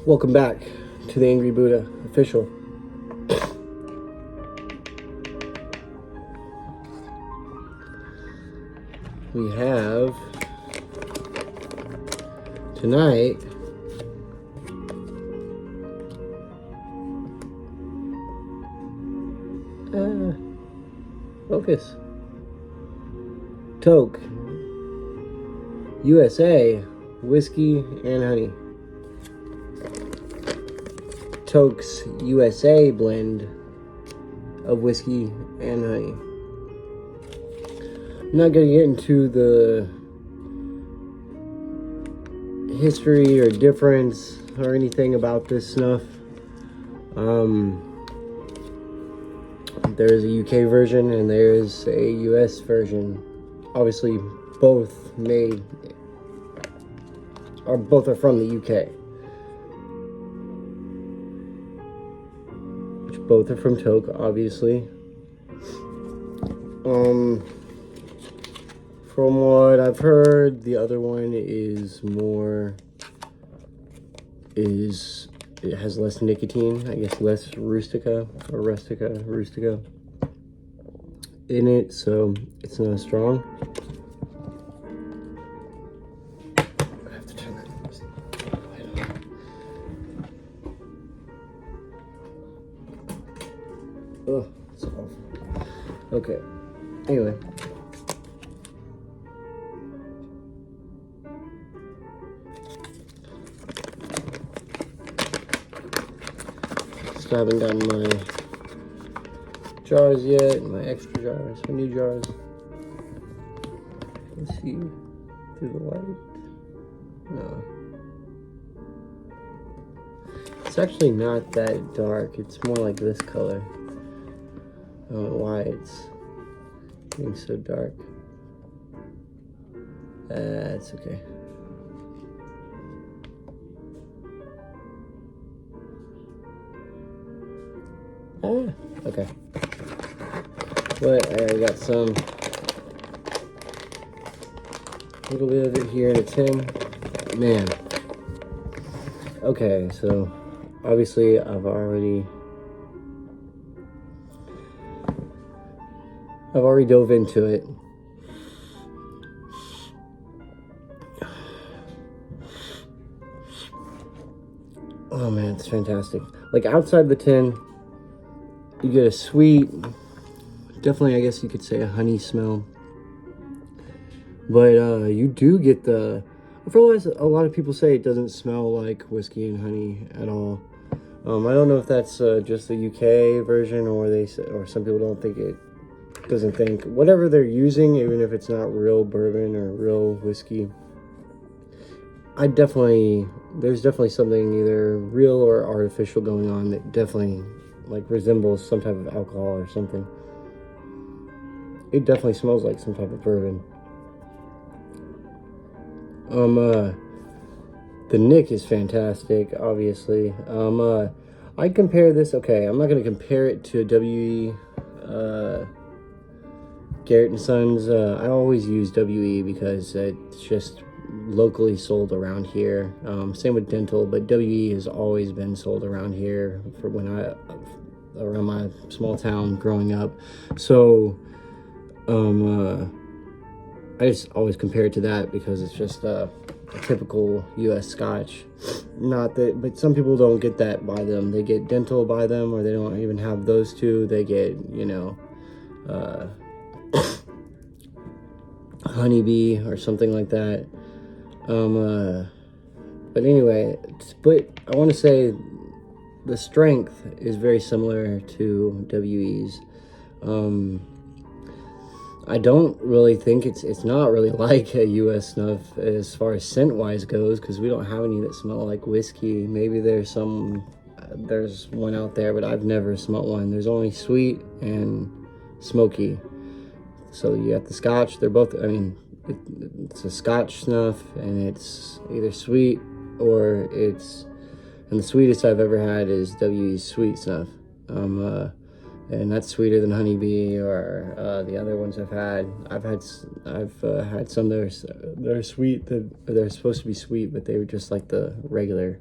Welcome back to the Angry Buddha official. We have tonight focus. Toque USA whiskey and honey. Toques USA blend of whiskey and honey. I'm not going to get into the history or difference or anything about this snuff. There's a UK version and there's a US version. Obviously, both are from the UK. Which both are from Toque, obviously. From what I've heard, the other one it has less nicotine, I guess less Rustica in it, so it's not as strong. I have to turn that light on. Oh, it's awful. Okay, anyway. Still haven't gotten my jars yet, my extra jars, my new jars. Let's see through the light. No. It's actually not that dark. It's more like this color. I don't know why it's getting so dark. That's okay. Okay. But I got some little bit of it here in a tin. Man. Okay, so obviously I've already dove into it. Oh man, it's fantastic. Like outside the tin, you get a sweet, definitely I guess you could say a honey smell. But you do get I've realized a lot of people say it doesn't smell like whiskey and honey at all. I don't know if that's just the UK version or some people don't think it, doesn't think, whatever they're using, even if it's not real bourbon or real whiskey. There's definitely something either real or artificial going on that definitely like resembles some type of alcohol or something. It definitely smells like some type of bourbon. The nick is fantastic, obviously. I compare this, okay, I'm not going to compare it to WE, Garrett & Sons. I always use WE because it's just locally sold around here. Same with Dental, but WE has always been sold around here for around my small town growing up. So, I just always compare it to that because it's just a typical US Scotch. Not that, but some people don't get that by them. They get Dental by them, or they don't even have those two. They get, Honeybee or something like that. But anyway, but I want to say the strength is very similar to WE's. I don't really think it's not really like a US Snuff as far as scent wise goes, because we don't have any that smell like whiskey. Maybe there's one out there, but I've never smelled one. There's only sweet and smoky. So you got the Scotch. They're both, it's a Scotch Snuff, and it's either sweet or and the sweetest I've ever had is WE's Sweet Snuff. and that's sweeter than honeybee or the other ones I've had. I've had some that are sweet, that they're supposed to be sweet, but they were just like the regular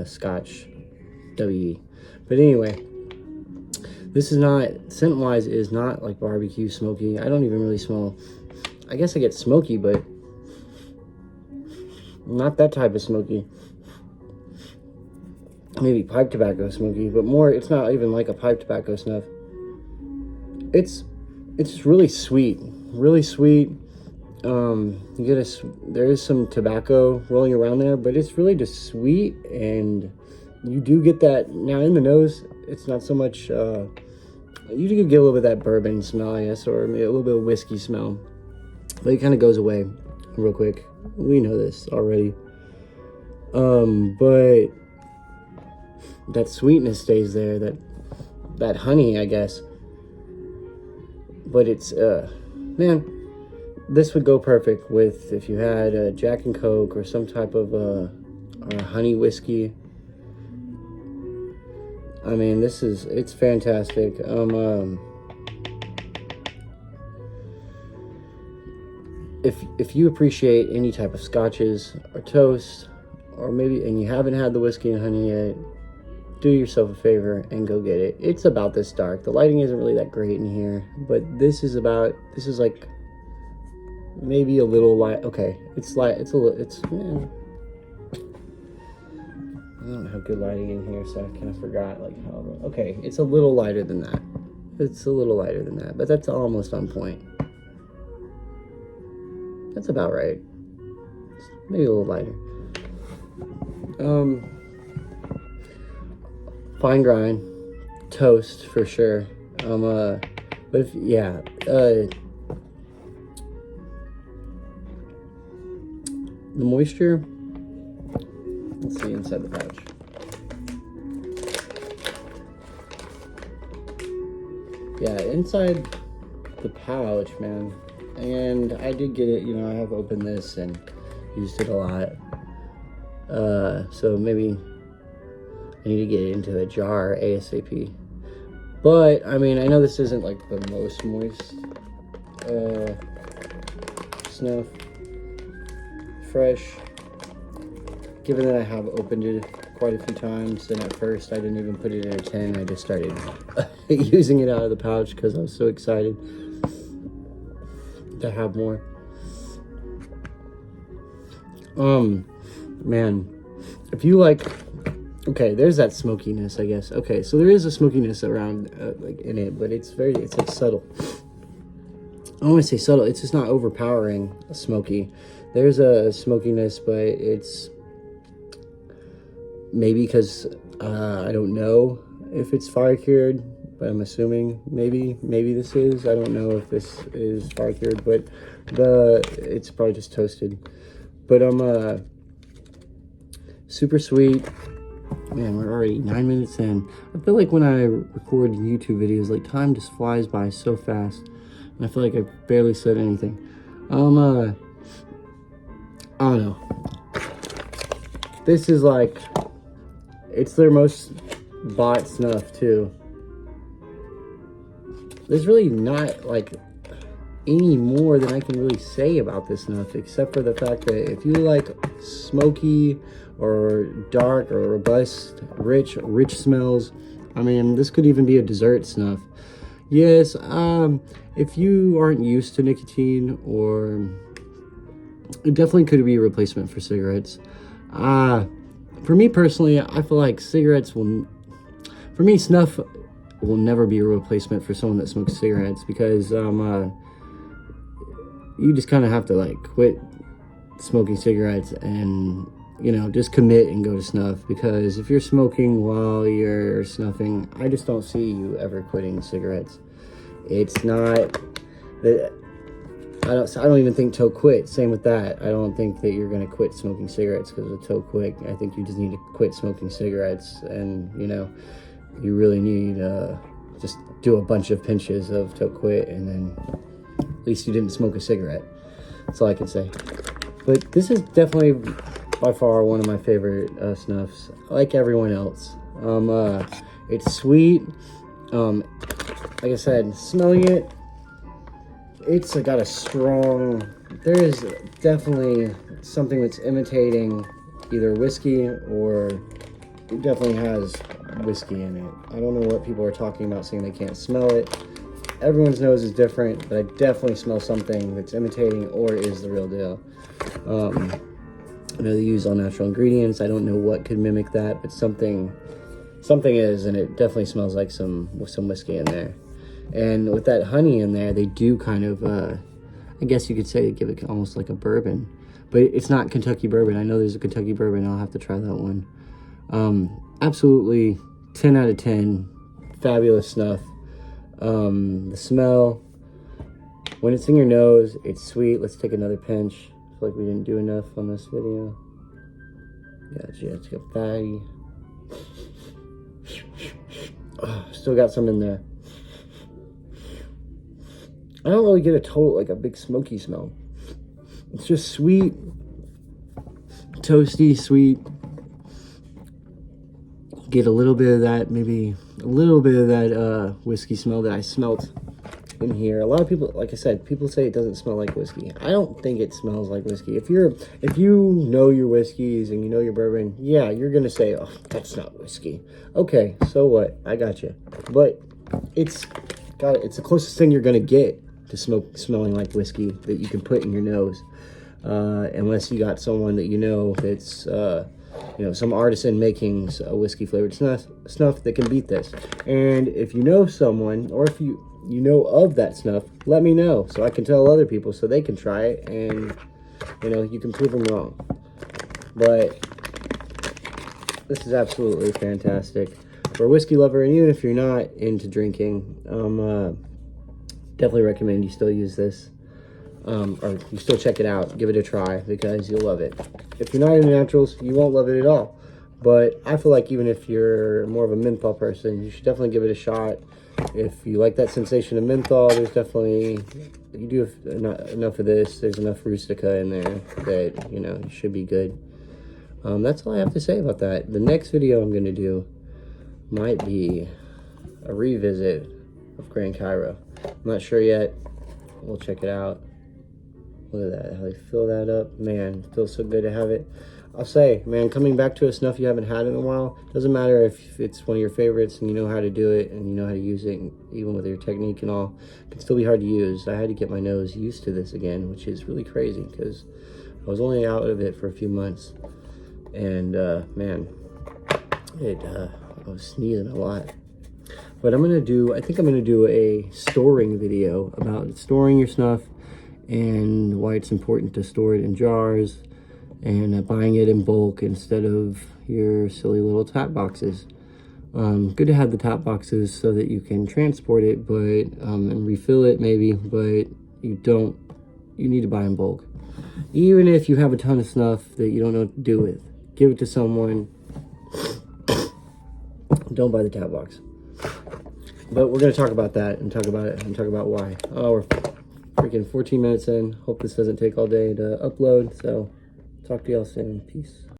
Scotch WE. But anyway, this is not, scent wise, is not like barbecue smoky. I don't even really smell, I guess I get smoky, but not that type of smoky. Maybe pipe tobacco smoky, but more, it's not even like a pipe tobacco snuff. It's just really sweet, really sweet. You get there is some tobacco rolling around there, but it's really just sweet, and you do get that. Now in the nose, it's not so much, you do get a little bit of that bourbon smell, I guess, or maybe a little bit of whiskey smell, but it kind of goes away real quick. We know this already. But that sweetness stays there, that honey, I guess. But it's, man, this would go perfect with, if you had a Jack and Coke or some type of honey whiskey. I mean, it's fantastic. If you appreciate any type of scotches or toast, or maybe, and you haven't had the whiskey and honey yet, do yourself a favor and go get it. It's about this dark. The lighting isn't really that great in here, but this is like maybe a little light. Okay, man, I don't have good lighting in here, so I kind of forgot like how. Okay, it's a little lighter than that. But that's almost on point. That's about right. Maybe a little lighter. Fine grind, toast for sure. But if, yeah, the moisture. Let's see inside the pouch. Yeah, inside the pouch, man. And I did get it, I have opened this and used it a lot. So maybe I need to get it into a jar ASAP. But, I mean, I know this isn't like the most moist snuff. Fresh. Given that I have opened it quite a few times, and at first I didn't even put it in a tin, I just started using it out of the pouch because I was so excited to have more. Man, if you like, okay, there's that smokiness, I guess. Okay, so there is a smokiness around, like in it, but it's like subtle. I don't want to say subtle, it's just not overpowering smoky. There's a smokiness, but it's maybe because I don't know if it's fire cured, but I'm assuming maybe this is. I don't know if this is fire cured, but it's probably just toasted. But super sweet. Man, we're already 9 minutes in. I feel like when I record YouTube videos, like time just flies by so fast, and I feel like I barely said anything. I don't know. This is like, it's their most bought snuff too. There's really not like any more than I can really say about this snuff, except for the fact that if you like smoky or dark or robust, rich smells, I mean, this could even be a dessert snuff. Yes, if you aren't used to nicotine, or it definitely could be a replacement for cigarettes. For me personally, I feel like snuff will never be a replacement for someone that smokes cigarettes, because you just kind of have to like quit smoking cigarettes and just commit and go to snuff. Because if you're smoking while you're snuffing, I just don't see you ever quitting cigarettes. It's not that I don't even think Toque quit. Same with that. I don't think that you're going to quit smoking cigarettes because of Toque quit. I think you just need to quit smoking cigarettes, and you really need just do a bunch of pinches of Toque quit, and then at least you didn't smoke a cigarette. That's all I can say. But this is definitely by far one of my favorite snuffs, like everyone else. It's sweet. Like I said, smelling it, it's got a strong, there is definitely something that's imitating either whiskey, or it definitely has whiskey in it. I don't know what people are talking about saying they can't smell it. Everyone's nose is different, but I definitely smell something that's imitating or is the real deal. I know they use all natural ingredients. I don't know what could mimic that, but something is, and it definitely smells like some whiskey in there. And with that honey in there, they do kind of, I guess you could say, give it almost like a bourbon. But it's not Kentucky bourbon. I know there's a Kentucky bourbon. I'll have to try that one. Absolutely 10 out of 10. Fabulous snuff. The smell, when it's in your nose, it's sweet. Let's take another pinch. I feel like we didn't do enough on this video. Gotcha. It's got fatty. Oh, still got some in there. I don't really get a total, like a big smoky smell. It's just sweet, toasty, sweet. Get a little bit of that, maybe a little bit of that whiskey smell that I smelt in here. A lot of people, like I said, people say it doesn't smell like whiskey. I don't think it smells like whiskey. If you know your whiskeys and you know your bourbon, yeah, you're gonna say, oh, that's not whiskey. Okay, so what? I got you. But it's the closest thing you're gonna get to smelling like whiskey that you can put in your nose, unless you got someone that you know that's some artisan making a whiskey flavored snuff that can beat this. And if you know someone, or if you know of that snuff, let me know so I can tell other people so they can try it, and you can prove them wrong. But this is absolutely fantastic for a whiskey lover, and even if you're not into drinking, definitely recommend you still use this, or you still check it out, give it a try, because you'll love it. If you're not into naturals, you won't love it at all. But I feel like even if you're more of a menthol person, you should definitely give it a shot. If you like that sensation of menthol, there's definitely, you do enough of this, there's enough Rustica in there that, you should be good. That's all I have to say about that. The next video I'm going to do might be a revisit of Grand Cairo. I'm not sure yet. We'll check it out. Look at that, how they fill that up. Man, it feels so good to have it. I'll say, man, coming back to a snuff you haven't had in a while, doesn't matter if it's one of your favorites and you know how to do it and you know how to use it, even with your technique and all, it can still be hard to use. I had to get my nose used to this again, which is really crazy because I was only out of it for a few months. And, man, I was sneezing a lot. But I think I'm going to do a storing video about storing your snuff and why it's important to store it in jars and buying it in bulk instead of your silly little tap boxes. Good to have the tap boxes so that you can transport it, but and refill it maybe, but you need to buy in bulk. Even if you have a ton of snuff that you don't know what to do with, give it to someone. Don't buy the tap box. But we're going to talk about that and talk about it and talk about why. Oh, we're freaking 14 minutes in. Hope this doesn't take all day to upload. So talk to y'all soon. Peace.